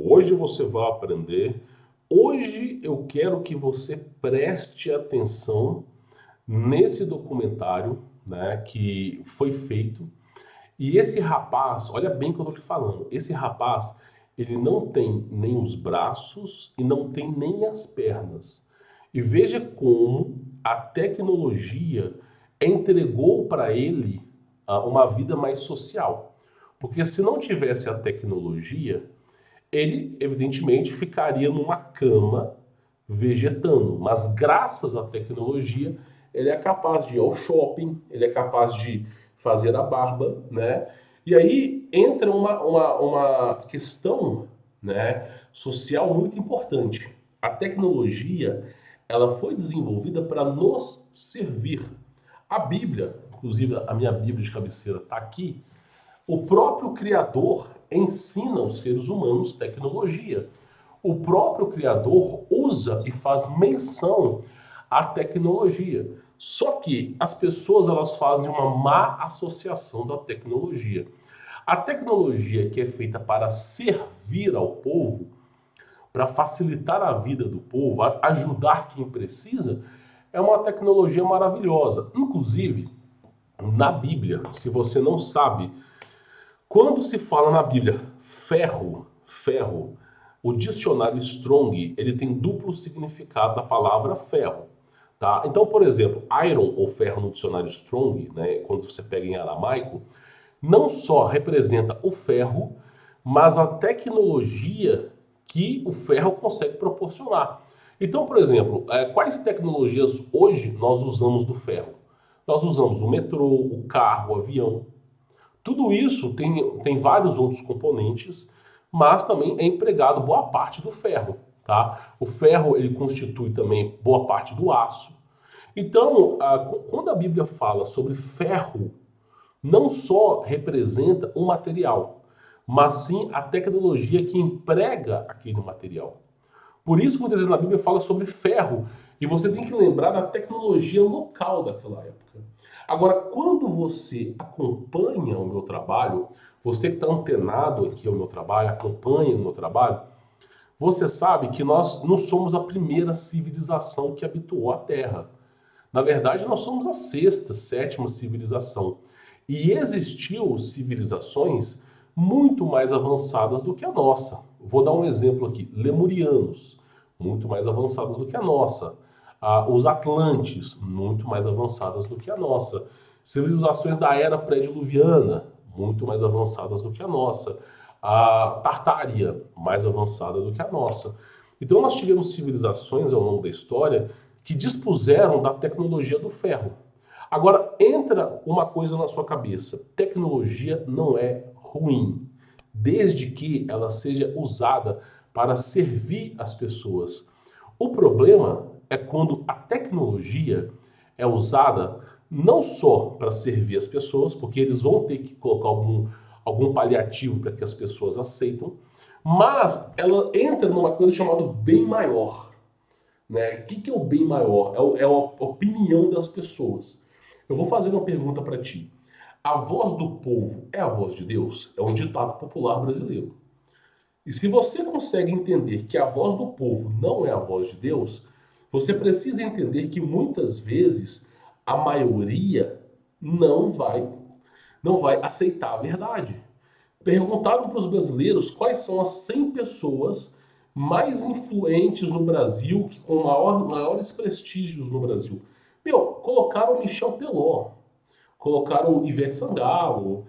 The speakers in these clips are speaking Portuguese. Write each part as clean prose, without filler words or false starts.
hoje você vai aprender. Hoje eu quero que você preste atenção nesse documentário, né, que foi feito. E esse rapaz, olha bem o que eu estou te falando, esse rapaz, ele não tem nem os braços e não tem nem as pernas. E veja como a tecnologia entregou para ele uma vida mais social. Porque se não tivesse a tecnologia, ele evidentemente ficaria numa cama vegetando. Mas graças à tecnologia, ele é capaz de ir ao shopping, ele é capaz de fazer a barba, né? E aí entra uma questão, né, social muito importante. A tecnologia, ela foi desenvolvida para nos servir. A Bíblia, inclusive a minha Bíblia de cabeceira está aqui, o próprio Criador ensina os seres humanos tecnologia. O próprio Criador usa e faz menção à tecnologia. Só que as pessoas elas fazem uma má associação da tecnologia. A tecnologia que é feita para servir ao povo, para facilitar a vida do povo, ajudar quem precisa, é uma tecnologia maravilhosa. Inclusive, na Bíblia, se você não sabe, quando se fala na Bíblia ferro, o dicionário Strong, ele tem duplo significado da palavra ferro, tá? Então, por exemplo, iron ou ferro no dicionário Strong, né, quando você pega em aramaico, não só representa o ferro, mas a tecnologia que o ferro consegue proporcionar. Então, por exemplo, quais tecnologias hoje nós usamos do ferro? Nós usamos o metrô, o carro, o avião. Tudo isso tem vários outros componentes, mas também é empregado boa parte do ferro, tá? O ferro ele constitui também boa parte do aço. Então, quando a Bíblia fala sobre ferro, não só representa um material, mas sim a tecnologia que emprega aquele material. Por isso, muitas vezes na Bíblia fala sobre ferro, e você tem que lembrar da tecnologia local daquela época. Agora, quando você acompanha o meu trabalho, você que está antenado aqui ao meu trabalho, acompanha o meu trabalho, você sabe que nós não somos a primeira civilização que habituou a Terra. Na verdade, nós somos a sexta, sétima civilização. E existiu civilizações muito mais avançadas do que a nossa. Vou dar um exemplo aqui. Lemurianos, muito mais avançados do que a nossa. Os Atlantes, muito mais avançadas do que a nossa. Civilizações da era pré-diluviana, muito mais avançadas do que a nossa. A Tartária, mais avançada do que a nossa. Então nós tivemos civilizações ao longo da história que dispuseram da tecnologia do ferro. Agora, entra uma coisa na sua cabeça. Tecnologia não é ruim, desde que ela seja usada para servir as pessoas. O problema é quando a tecnologia é usada não só para servir as pessoas, porque eles vão ter que colocar algum paliativo para que as pessoas aceitem, mas ela entra numa coisa chamada bem maior. Né? O que é o bem maior? É a opinião das pessoas. Eu vou fazer uma pergunta para ti. A voz do povo é a voz de Deus? É um ditado popular brasileiro. E se você consegue entender que a voz do povo não é a voz de Deus, você precisa entender que muitas vezes a maioria não vai aceitar a verdade. Perguntaram para os brasileiros quais são as 100 pessoas mais influentes no Brasil, que com maiores prestígios no Brasil. Meu, colocaram Michel Teló, colocaram Ivete Sangalo,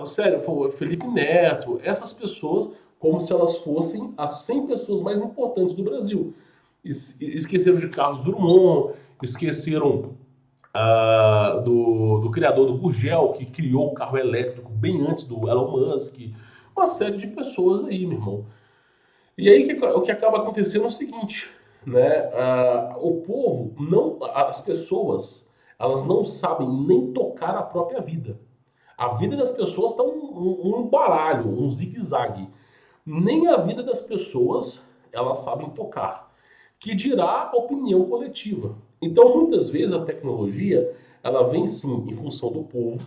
sério, Felipe Neto, essas pessoas como se elas fossem as 100 pessoas mais importantes do Brasil. Esqueceram de Carlos Drummond, esqueceram do criador do Gurgel, que criou o carro elétrico bem antes do Elon Musk, uma série de pessoas aí, meu irmão. E aí o que acaba acontecendo é o seguinte, né? O povo, as pessoas, elas não sabem nem tocar a própria vida. A vida das pessoas está um baralho, um zigue-zague. Nem a vida das pessoas elas sabem tocar. Que dirá a opinião coletiva. Então, muitas vezes a tecnologia, ela vem sim em função do povo,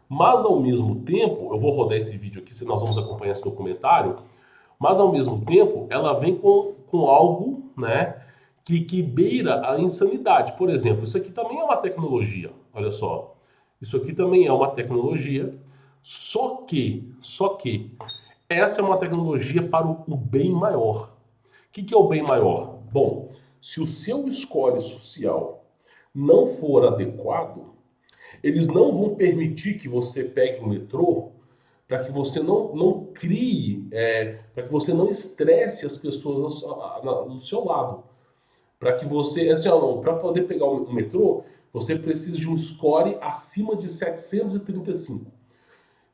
mas ao mesmo tempo, eu vou rodar esse vídeo aqui, se nós vamos acompanhar esse documentário, mas ao mesmo tempo ela vem com algo, né, que beira a insanidade. Por exemplo, isso aqui também é uma tecnologia, olha só. Isso aqui também é uma tecnologia, só que essa é uma tecnologia para o bem maior. O que é o bem maior? Bom, se o seu score social não for adequado, eles não vão permitir que você pegue o metrô para que você não crie, para que você não estresse as pessoas do seu lado. Para que você, assim, ó, não, para poder pegar o metrô, você precisa de um score acima de 735.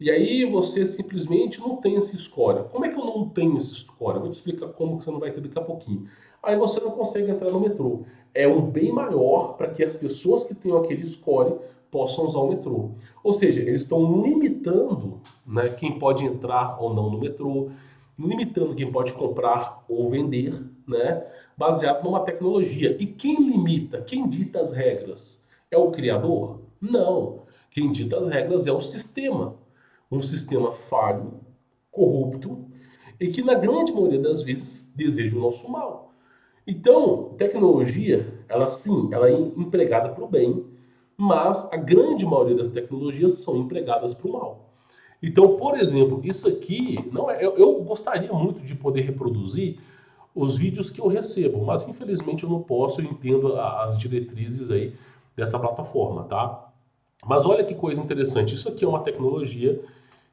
E aí você simplesmente não tem esse score. Como é que eu não tenho esse score? Eu vou te explicar como que você não vai ter daqui a pouquinho. Aí você não consegue entrar no metrô. É um bem maior para que as pessoas que tenham aquele score possam usar o metrô. Ou seja, eles estão limitando, né, quem pode entrar ou não no metrô, limitando quem pode comprar ou vender, né, baseado numa tecnologia. E quem limita, quem dita as regras? É o criador? Não. Quem dita as regras é o sistema. Um sistema falho, corrupto e que na grande maioria das vezes deseja o nosso mal. Então, tecnologia, ela sim, ela é empregada para o bem, mas a grande maioria das tecnologias são empregadas para o mal. Então, por exemplo, isso aqui não é, eu gostaria muito de poder reproduzir os vídeos que eu recebo, mas infelizmente eu não posso, eu entendo as diretrizes aí dessa plataforma, tá? Mas olha que coisa interessante, isso aqui é uma tecnologia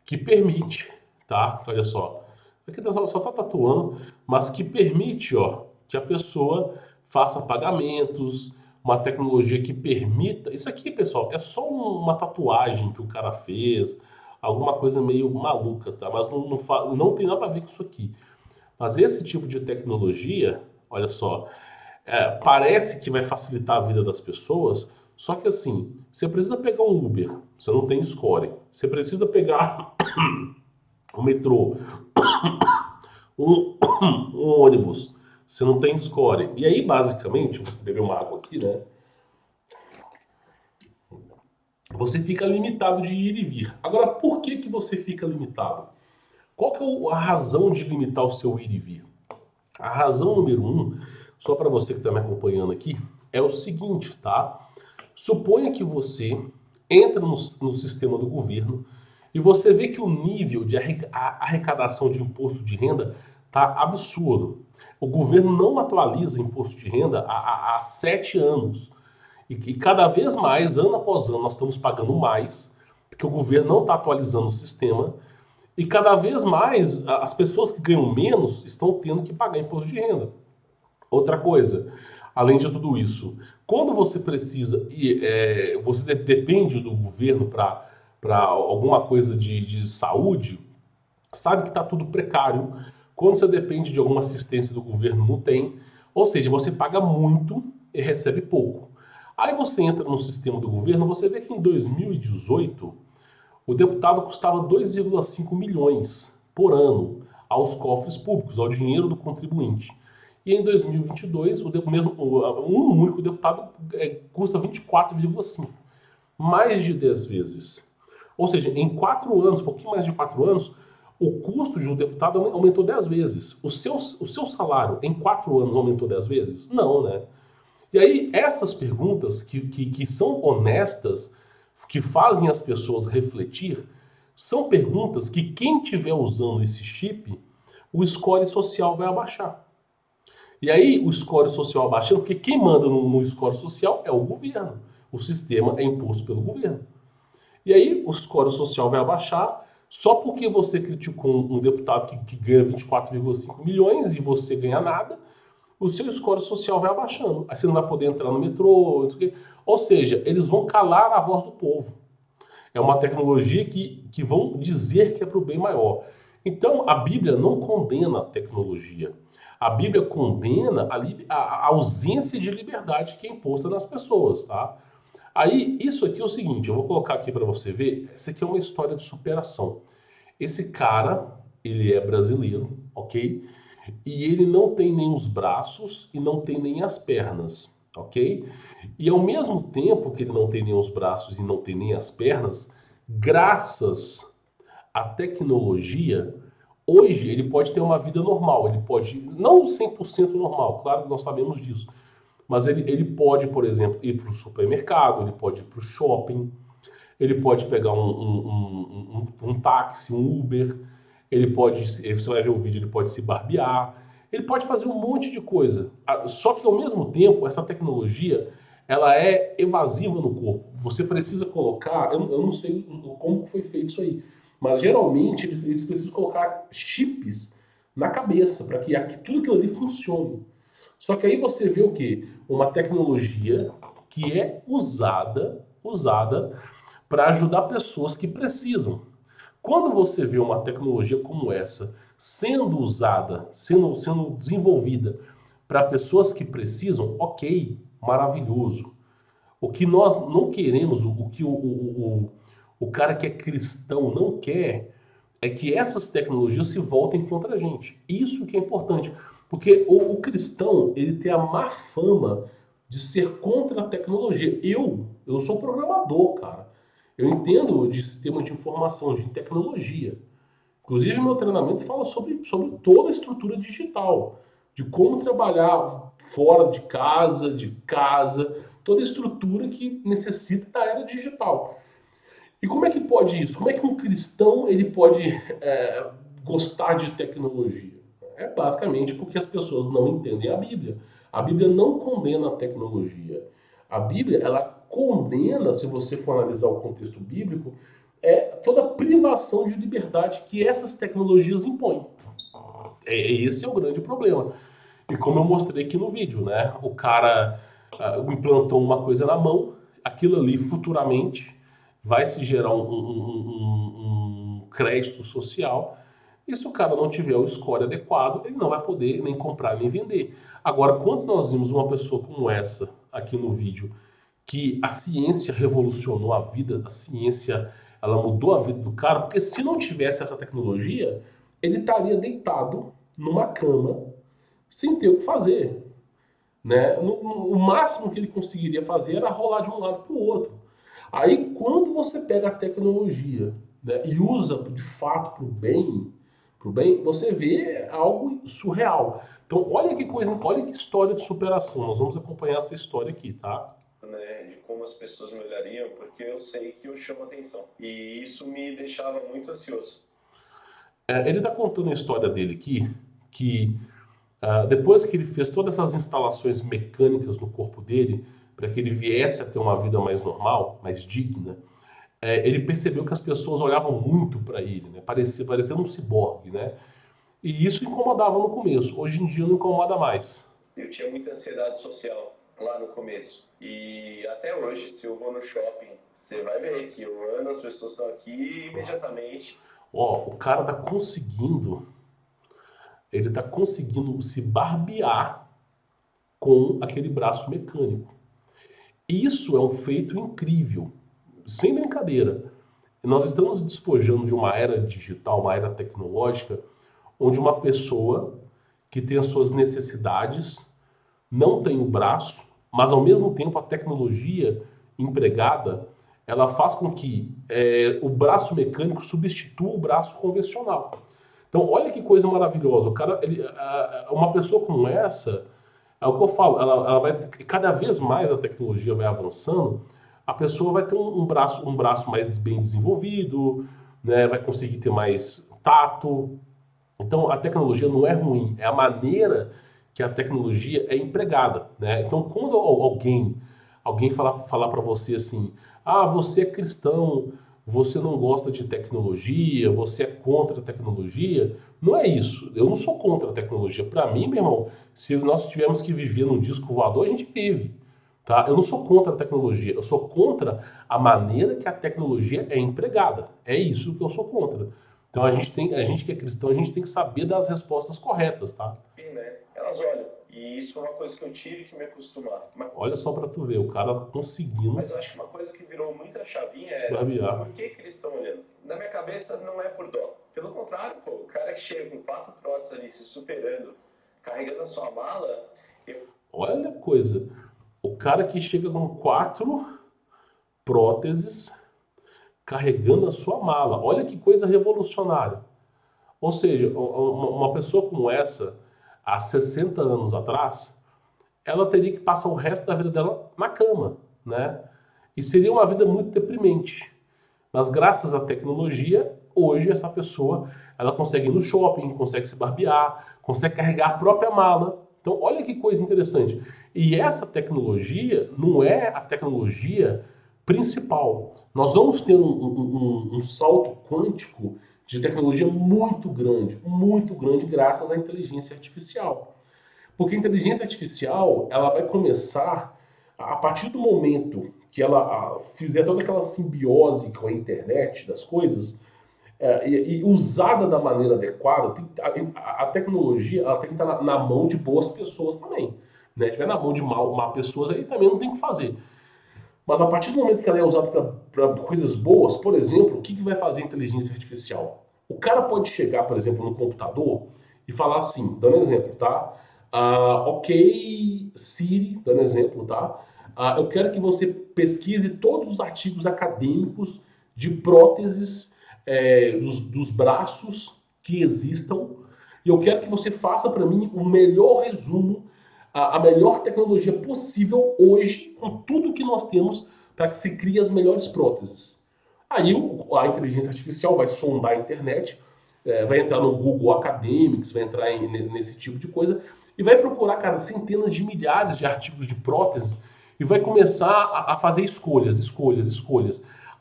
que permite, tá? Olha só, aqui só tá tatuando, mas que permite, ó, que a pessoa faça pagamentos, uma tecnologia que permita. Isso aqui, pessoal, é só uma tatuagem que o cara fez, alguma coisa meio maluca, tá? Mas não tem nada a ver com isso aqui. Mas esse tipo de tecnologia, olha só, parece que vai facilitar a vida das pessoas, só que assim, você precisa pegar um Uber, você não tem score. Você precisa pegar o metrô, um, um ônibus, você não tem score. E aí, basicamente, vou beber uma água aqui, né? Você fica limitado de ir e vir. Agora, por que que você fica limitado? Qual que é a razão de limitar o seu ir e vir? A razão número um, só para você que está me acompanhando aqui, é o seguinte, tá? Suponha que você entra no sistema do governo e você vê que o nível de arrecadação de imposto de renda está absurdo. O governo não atualiza imposto de renda há 7 anos. E cada vez mais, ano após ano, nós estamos pagando mais, porque o governo não está atualizando o sistema. E cada vez mais, as pessoas que ganham menos estão tendo que pagar imposto de renda. Outra coisa, além de tudo isso, quando você precisa e você depende do governo para alguma coisa de saúde, sabe que está tudo precário. Quando você depende de alguma assistência do governo, não tem. Ou seja, você paga muito e recebe pouco. Aí você entra no sistema do governo, você vê que em 2018 o deputado custava 2,5 milhões por ano aos cofres públicos, ao dinheiro do contribuinte. E em 2022, um único deputado custa 24,5, mais de 10 vezes. Ou seja, em 4 anos, um pouquinho mais de 4 anos, o custo de um deputado aumentou 10 vezes. O seu salário em 4 anos aumentou 10 vezes? Não, né? E aí, essas perguntas que são honestas, que fazem as pessoas refletir, são perguntas que quem estiver usando esse chip, o score social vai abaixar. E aí, o score social abaixando, porque quem manda no score social é o governo. O sistema é imposto pelo governo. E aí, o score social vai abaixar só porque você criticou um deputado que ganha 24,5 milhões e você ganha nada, o seu score social vai abaixando. Aí você não vai poder entrar no metrô, não sei o quê. Ou seja, eles vão calar a voz do povo. É uma tecnologia que vão dizer que é para o bem maior. Então, a Bíblia não condena a tecnologia. A Bíblia condena a ausência de liberdade que é imposta nas pessoas, tá? Aí, isso aqui é o seguinte, eu vou colocar aqui para você ver, essa aqui é uma história de superação. Esse cara, ele é brasileiro, ok? E ele não tem nem os braços e não tem nem as pernas, ok? E ao mesmo tempo que ele não tem nem os braços e não tem nem as pernas, graças à tecnologia, Hoje ele pode ter uma vida normal, ele pode, não 100% normal, claro que nós sabemos disso, mas ele pode, por exemplo, ir para o supermercado, ele pode ir para o shopping, ele pode pegar um táxi, um Uber, ele pode, você vai ver o vídeo, ele pode se barbear, ele pode fazer um monte de coisa. Só que ao mesmo tempo, essa tecnologia, ela é evasiva no corpo. Você precisa colocar, eu não sei como foi feito isso aí, mas geralmente eles precisam colocar chips na cabeça para que tudo aquilo ali funcione. Só que aí você vê o quê? Uma tecnologia que é usada para ajudar pessoas que precisam. Quando você vê uma tecnologia como essa sendo usada, sendo desenvolvida para pessoas que precisam, ok, maravilhoso. O que nós não queremos, o que o cara que é cristão não quer, é que essas tecnologias se voltem contra a gente. Isso que é importante. Porque o cristão, ele tem a má fama de ser contra a tecnologia. Eu sou programador, cara. Eu entendo de sistema de informação, de tecnologia. Inclusive, meu treinamento fala sobre toda a estrutura digital, de como trabalhar fora de casa, toda a estrutura que necessita da era digital. E como é que pode isso? Como é que um cristão ele pode gostar de tecnologia? É basicamente porque as pessoas não entendem a Bíblia. A Bíblia não condena a tecnologia. A Bíblia, ela condena, se você for analisar o contexto bíblico, toda a privação de liberdade que essas tecnologias impõem. Esse é o grande problema. E como eu mostrei aqui no vídeo, né? O cara implantou uma coisa na mão, aquilo ali futuramente vai se gerar um crédito social. E se o cara não tiver o score adequado, ele não vai poder nem comprar nem vender. Agora, quando nós vimos uma pessoa como essa aqui no vídeo, que a ciência revolucionou a vida, a ciência ela mudou a vida do cara, porque se não tivesse essa tecnologia, ele estaria deitado numa cama sem ter o que fazer. Né? O máximo que ele conseguiria fazer era rolar de um lado para o outro. Aí, quando você pega a tecnologia, né, e usa de fato para o bem, você vê algo surreal. Então, olha que coisa, olha que história de superação. Nós vamos acompanhar essa história aqui, tá? Né, de como as pessoas me olhariam, porque eu sei que eu chamo atenção. E isso me deixava muito ansioso. Ele está contando a história dele aqui, que depois que ele fez todas essas instalações mecânicas no corpo dele, para que ele viesse a ter uma vida mais normal, mais digna, ele percebeu que as pessoas olhavam muito para ele, né? Parecendo um ciborgue, né? E isso incomodava no começo. Hoje em dia não incomoda mais. Eu tinha muita ansiedade social lá no começo. E até hoje, se eu vou no shopping, você vai ver que eu ando, as pessoas estão aqui e imediatamente. Ó, o cara ele tá conseguindo se barbear com aquele braço mecânico. Isso é um feito incrível, sem brincadeira. Nós estamos despojando de uma era digital, uma era tecnológica, onde uma pessoa que tem as suas necessidades não tem o braço, mas ao mesmo tempo a tecnologia empregada ela faz com que o braço mecânico substitua o braço convencional. Então, olha que coisa maravilhosa. O cara, uma pessoa como essa, é o que eu falo, ela vai, cada vez mais a tecnologia vai avançando, a pessoa vai ter um braço mais bem desenvolvido, né, vai conseguir ter mais tato. Então, a tecnologia não é ruim, é a maneira que a tecnologia é empregada, né? Então, quando alguém falar para você assim, ah, você é cristão, você não gosta de tecnologia, você é contra a tecnologia, não é isso. Eu não sou contra a tecnologia. Para mim, meu irmão, se nós tivermos que viver num disco voador, a gente vive. Tá? Eu não sou contra a tecnologia, eu sou contra a maneira que a tecnologia é empregada. É isso que eu sou contra. Então a gente que é cristão, a gente tem que saber dar as respostas corretas, tá? E, né, elas olham. E isso é uma coisa que eu tive que me acostumar. Olha só pra tu ver, o cara conseguindo Mas eu acho que uma coisa que virou muita chavinha se era barbear. por que, que eles estão olhando? Na minha cabeça não é por dó. Pelo contrário, pô, o cara que chega com 4 próteses ali se superando, carregando a sua mala, eu Olha a coisa, o cara que chega com 4 próteses carregando a sua mala. Olha que coisa revolucionária. Ou seja, uma pessoa como essa, há 60 anos atrás, ela teria que passar o resto da vida dela na cama, né? E seria uma vida muito deprimente. Mas graças à tecnologia, hoje essa pessoa, ela consegue ir no shopping, consegue se barbear, consegue carregar a própria mala. Então, olha que coisa interessante. E essa tecnologia não é a tecnologia principal. Nós vamos ter um salto quântico de tecnologia muito grande, graças à inteligência artificial. Porque a inteligência artificial, ela vai começar, a partir do momento que ela fizer toda aquela simbiose com a internet das coisas, e usada da maneira adequada, a tecnologia ela tem que estar na mão de boas pessoas também. Né? Se estiver na mão de má pessoas, aí também não tem o que fazer. Mas a partir do momento que ela é usada para coisas boas, por exemplo, o que vai fazer a inteligência artificial? O cara pode chegar, por exemplo, no computador e falar assim, dando exemplo, tá? Ok, Siri, dando exemplo, tá? Eu quero que você pesquise todos os artigos acadêmicos de próteses dos braços que existam e eu quero que você faça para mim o melhor resumo, a melhor tecnologia possível hoje, com tudo que nós temos para que se crie as melhores próteses. Aí a inteligência artificial vai sondar a internet, vai entrar no Google Academics, vai entrar nesse tipo de coisa, e vai procurar, cara, centenas de milhares de artigos de próteses e vai começar a fazer escolhas,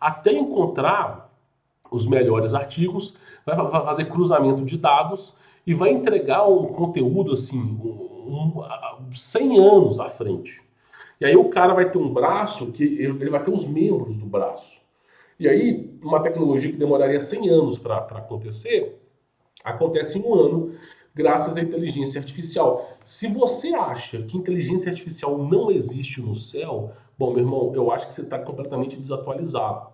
até encontrar os melhores artigos, vai fazer cruzamento de dados e vai entregar um conteúdo assim, 100 anos à frente. E aí o cara vai ter um braço que ele vai ter os membros do braço. E aí, uma tecnologia que demoraria 100 anos para acontecer, acontece em um ano, graças à inteligência artificial. Se você acha que inteligência artificial não existe no céu, bom, meu irmão, eu acho que você está completamente desatualizado.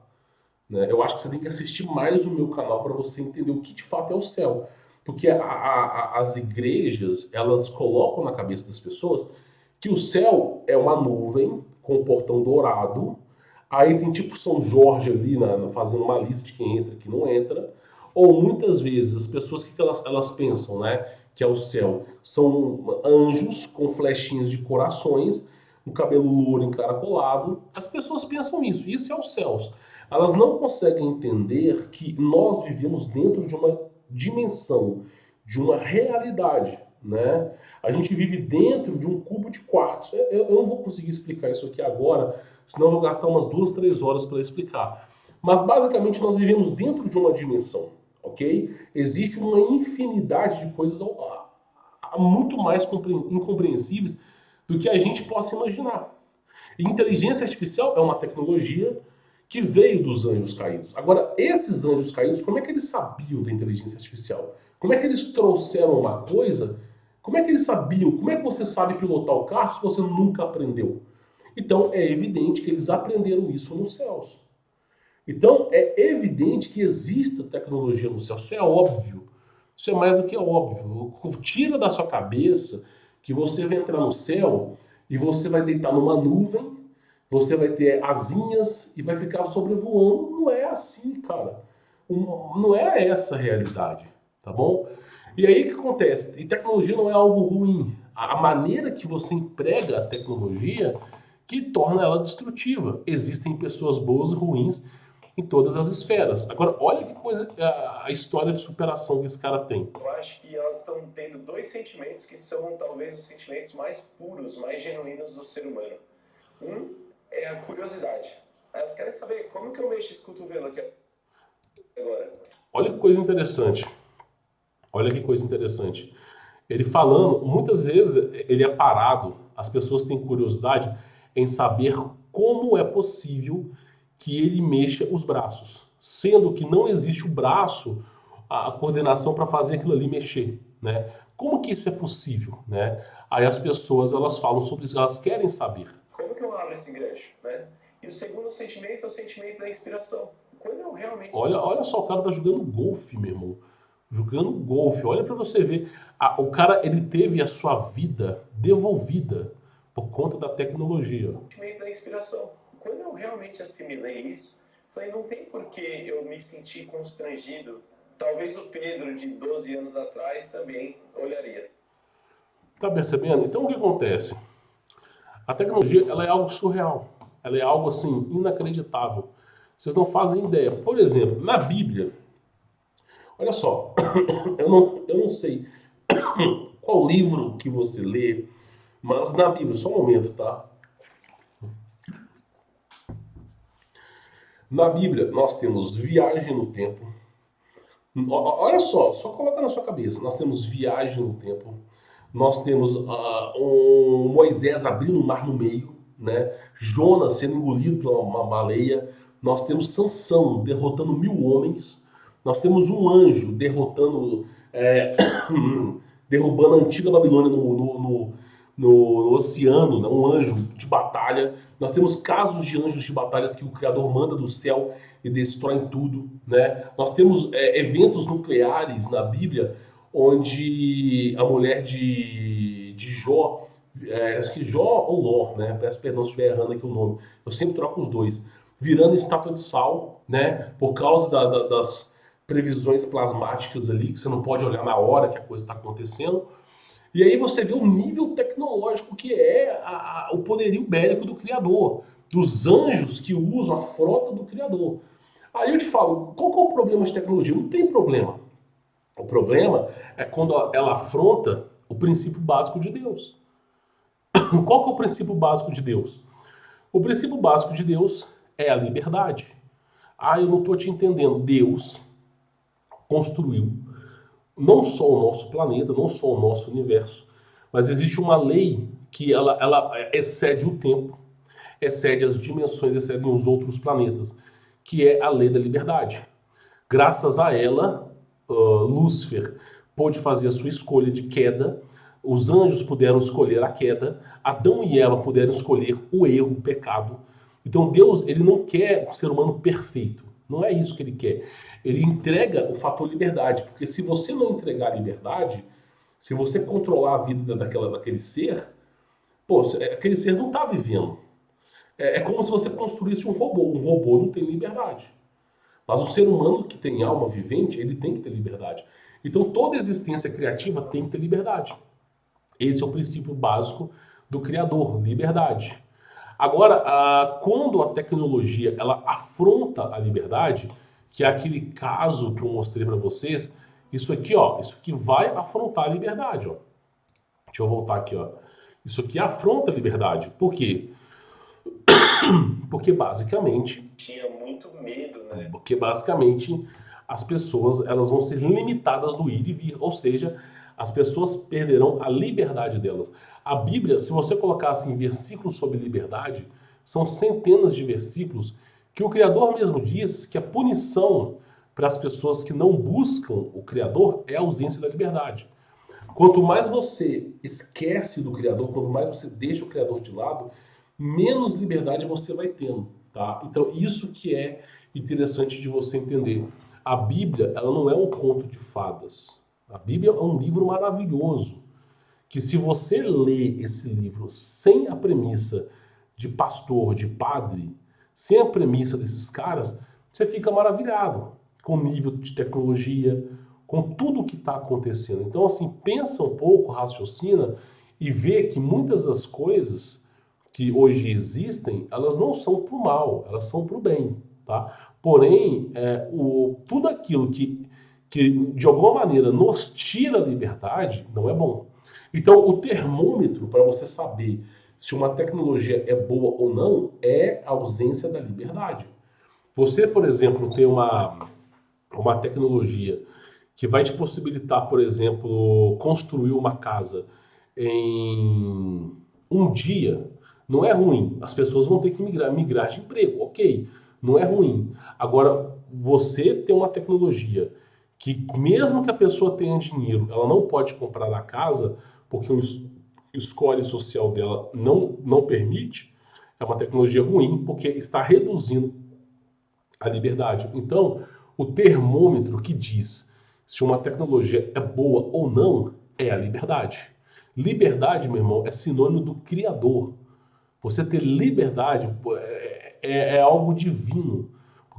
Né? Eu acho que você tem que assistir mais o meu canal para você entender o que de fato é o céu. Porque as igrejas, elas colocam na cabeça das pessoas que o céu é uma nuvem com um portão dourado, aí tem tipo São Jorge ali fazendo uma lista de quem entra e quem não entra, ou muitas vezes as pessoas que elas pensam, né, que é o céu, são anjos com flechinhas de corações, um cabelo louro encaracolado, as pessoas pensam isso é os céus. Elas não conseguem entender que nós vivemos dentro de uma dimensão, de uma realidade, né? A gente vive dentro de um cubo de quartzo. Eu não vou conseguir explicar isso aqui agora, senão eu vou gastar umas 2, 3 horas para explicar. Mas basicamente nós vivemos dentro de uma dimensão, ok? Existe uma infinidade de coisas muito mais incompreensíveis do que a gente possa imaginar. E inteligência artificial é uma tecnologia que veio dos anjos caídos. Agora, esses anjos caídos, como é que eles sabiam da inteligência artificial? Como é que eles trouxeram uma coisa? Como é que eles sabiam? Como é que você sabe pilotar o carro se você nunca aprendeu? Então, é evidente que eles aprenderam isso nos céus. Então, é evidente que existe tecnologia no céu. Isso é óbvio. Isso é mais do que óbvio. Tira da sua cabeça que você vai entrar no céu e você vai deitar numa nuvem, você vai ter asinhas e vai ficar sobrevoando. Não é assim, cara. Não é essa a realidade, tá bom? E aí o que acontece? E tecnologia não é algo ruim. A maneira que você emprega a tecnologia que torna ela destrutiva. Existem pessoas boas e ruins em todas as esferas. Agora, olha que coisa, a história de superação que esse cara tem. Eu acho que elas estão tendo dois sentimentos que são talvez os sentimentos mais puros, mais genuínos do ser humano. Um é a curiosidade. Elas querem saber como que eu mexo esse cotovelo aqui agora. Olha que coisa interessante. Olha que coisa interessante. Ele falando, muitas vezes ele é parado, as pessoas têm curiosidade em saber como é possível que ele mexa os braços, sendo que não existe o braço, a coordenação para fazer aquilo ali mexer, né? Como que isso é possível, né? Aí as pessoas elas falam sobre isso, elas querem saber. Como que eu abro esse gancho, né? E o segundo sentimento é o sentimento da inspiração. Quando eu realmente... Olha só, o cara tá jogando golfe, meu irmão. Jogando golfe. Olha para você ver. O cara, ele teve a sua vida devolvida por conta da tecnologia. O sentimento da inspiração. Quando eu realmente assimilei isso, falei, não tem por que eu me sentir constrangido talvez o Pedro de 12 anos atrás também olharia. Tá percebendo? Então o que acontece? A tecnologia, ela é algo surreal. Ela é algo assim inacreditável. Vocês não fazem ideia. Por exemplo, na Bíblia, olha só, eu não sei qual livro que você lê, mas na Bíblia, só um momento, tá? Na Bíblia, nós temos viagem no tempo. Olha só coloca na sua cabeça. Nós temos viagem no tempo. Nós temos um Moisés abrindo o mar no meio, né? Jonas sendo engolido por uma baleia. Nós temos Sansão derrotando 1000 homens. Nós temos um anjo derrotando, derrubando a antiga Babilônia no oceano, né? Um anjo de batalha. Nós temos casos de anjos de batalhas que o Criador manda do céu e destrói tudo, né? Nós temos eventos nucleares na Bíblia onde a mulher de Jó, acho que Jó ou Ló, né? Peço perdão se estiver errando aqui o nome, eu sempre troco os dois, virando estátua de sal, né? Por causa das previsões plasmáticas ali, que você não pode olhar na hora que a coisa está acontecendo. E aí você vê o nível tecnológico que é o poderio bélico do Criador, dos anjos que usam a frota do Criador. Aí eu te falo, qual que é o problema de tecnologia? Não tem problema. O problema é quando ela afronta o princípio básico de Deus. Qual que é o princípio básico de Deus? O princípio básico de Deus é a liberdade. Ah, eu não estou te entendendo. Deus construiu não só o nosso planeta, não só o nosso universo, mas existe uma lei que ela excede o tempo, excede as dimensões, excede os outros planetas, que é a lei da liberdade. Graças a ela, Lúcifer pôde fazer a sua escolha de queda, os anjos puderam escolher a queda, Adão e Eva puderam escolher o erro, o pecado. Então Deus, ele não quer o ser humano perfeito, não é isso que ele quer. Ele entrega o fator liberdade, porque se você não entregar a liberdade, se você controlar a vida daquele ser, pô, aquele ser não está vivendo. É como se você construísse um robô. Um robô não tem liberdade. Mas o ser humano que tem alma vivente, ele tem que ter liberdade. Então toda existência criativa tem que ter liberdade. Esse é o princípio básico do Criador, liberdade. Agora, quando a tecnologia ela afronta a liberdade, que é aquele caso que eu mostrei para vocês, isso aqui, ó, isso aqui vai afrontar a liberdade, ó. Deixa eu voltar aqui, ó. Isso aqui afronta a liberdade. Por quê? Porque basicamente Tinha muito medo, né? Porque basicamente as pessoas elas vão ser limitadas no ir e vir, ou seja, as pessoas perderão a liberdade delas. A Bíblia, se você colocar assim versículos sobre liberdade, são centenas de versículos que o Criador mesmo diz que a punição para as pessoas que não buscam o Criador é a ausência da liberdade. Quanto mais você esquece do Criador, quanto mais você deixa o Criador de lado, menos liberdade você vai tendo, tá? Então isso que é interessante de você entender. A Bíblia, ela não é um conto de fadas. A Bíblia é um livro maravilhoso, que se você lê esse livro sem a premissa de pastor, de padre, sem a premissa desses caras, você fica maravilhado com o nível de tecnologia, com tudo o que está acontecendo. Então, assim, pensa um pouco, raciocina e vê que muitas das coisas que hoje existem, elas não são para o mal, elas são para o bem, tá? Porém, tudo aquilo que de alguma maneira nos tira a liberdade não é bom. Então, o termômetro para você saber se uma tecnologia é boa ou não é a ausência da liberdade. Você, por exemplo, ter uma tecnologia que vai te possibilitar, por exemplo, construir uma casa em um dia, não é ruim. As pessoas vão ter que migrar de emprego, ok. Não é ruim. Agora, você ter uma tecnologia que, mesmo que a pessoa tenha dinheiro, ela não pode comprar a casa, porque o score social dela não permite, é uma tecnologia ruim, porque está reduzindo a liberdade. Então, o termômetro que diz se uma tecnologia é boa ou não é a liberdade. Liberdade, meu irmão, é sinônimo do Criador. Você ter liberdade é algo divino.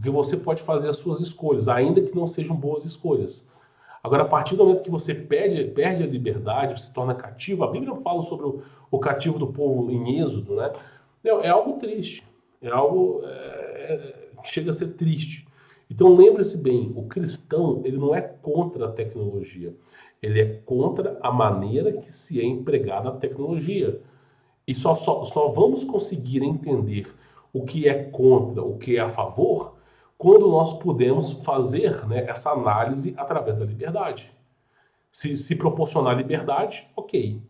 porque você pode fazer as suas escolhas, ainda que não sejam boas escolhas. Agora, a partir do momento que você perde a liberdade, você se torna cativo, a Bíblia fala sobre o cativo do povo em Êxodo, né? É algo triste, é algo que chega a ser triste. Então lembre-se bem, o cristão ele não é contra a tecnologia, ele é contra a maneira que se é empregada a tecnologia. E só vamos conseguir entender o que é contra, o que é a favor, quando nós podemos fazer, né, essa análise através da liberdade. Se proporcionar liberdade, ok.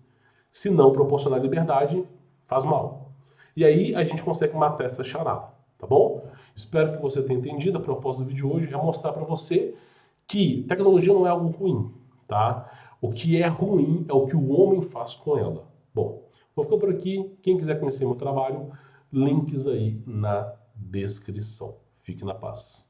Se não proporcionar liberdade, faz mal. E aí a gente consegue matar essa charada, tá bom? Espero que você tenha entendido. A proposta do vídeo de hoje é mostrar para você que tecnologia não é algo ruim, tá? O que é ruim é o que o homem faz com ela. Bom, vou ficar por aqui. Quem quiser conhecer meu trabalho, links aí na descrição. Fique na paz.